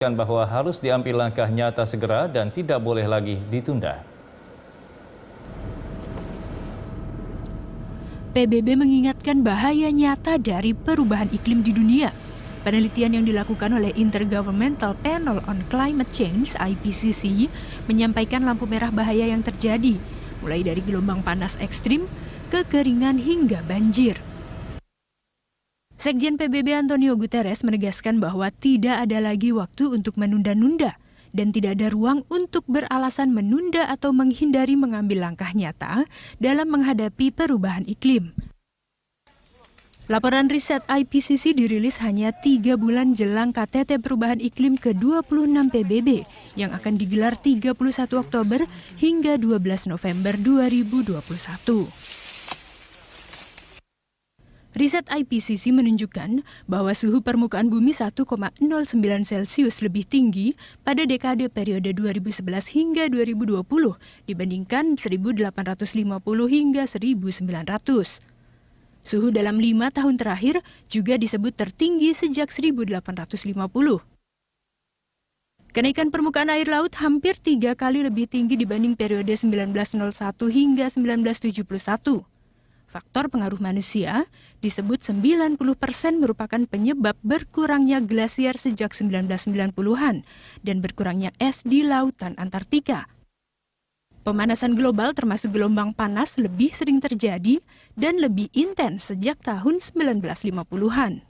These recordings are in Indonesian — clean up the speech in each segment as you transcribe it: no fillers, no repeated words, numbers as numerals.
bahwa harus diambil langkah nyata segera dan tidak boleh lagi ditunda. PBB mengingatkan bahaya nyata dari perubahan iklim di dunia. Penelitian yang dilakukan oleh Intergovernmental Panel on Climate Change (IPCC) menyampaikan lampu merah bahaya yang terjadi, mulai dari gelombang panas ekstrim, kekeringan hingga banjir. Sekjen PBB Antonio Guterres menegaskan bahwa tidak ada lagi waktu untuk menunda-nunda dan tidak ada ruang untuk beralasan menunda atau menghindari mengambil langkah nyata dalam menghadapi perubahan iklim. Laporan riset IPCC dirilis hanya 3 bulan jelang KTT Perubahan Iklim ke-26 PBB yang akan digelar 31 Oktober hingga 12 November 2021. Riset IPCC menunjukkan bahwa suhu permukaan bumi 1,09 Celcius lebih tinggi pada dekade periode 2011 hingga 2020 dibandingkan 1850 hingga 1900. Suhu dalam 5 tahun terakhir juga disebut tertinggi sejak 1850. Kenaikan permukaan air laut hampir 3 kali lebih tinggi dibanding periode 1901 hingga 1971. Faktor pengaruh manusia disebut 90% merupakan penyebab berkurangnya glasier sejak 1990-an dan berkurangnya es di lautan Antartika. Pemanasan global termasuk gelombang panas lebih sering terjadi dan lebih intens sejak tahun 1950-an.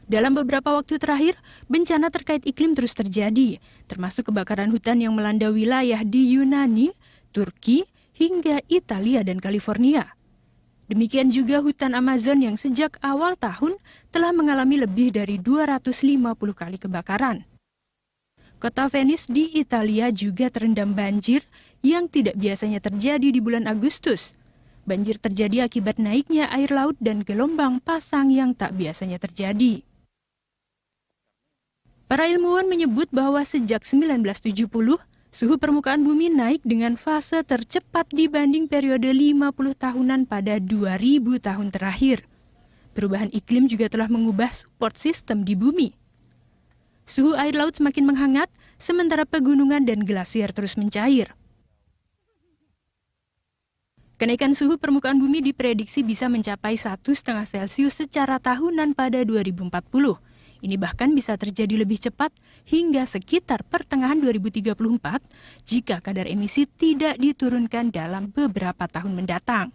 Dalam beberapa waktu terakhir, bencana terkait iklim terus terjadi, termasuk kebakaran hutan yang melanda wilayah di Yunani, Turki, hingga Italia dan California. Demikian juga hutan Amazon yang sejak awal tahun telah mengalami lebih dari 250 kali kebakaran. Kota Venice di Italia juga terendam banjir yang tidak biasanya terjadi di bulan Agustus. Banjir terjadi akibat naiknya air laut dan gelombang pasang yang tak biasanya terjadi. Para ilmuwan menyebut bahwa sejak 1970, suhu permukaan bumi naik dengan fase tercepat dibanding periode 50 tahunan pada 2000 tahun terakhir. Perubahan iklim juga telah mengubah support system di bumi. Suhu air laut semakin menghangat, sementara pegunungan dan glasier terus mencair. Kenaikan suhu permukaan bumi diprediksi bisa mencapai 1,5 Celcius secara tahunan pada 2040. Ini bahkan bisa terjadi lebih cepat hingga sekitar pertengahan 2034 jika kadar emisi tidak diturunkan dalam beberapa tahun mendatang.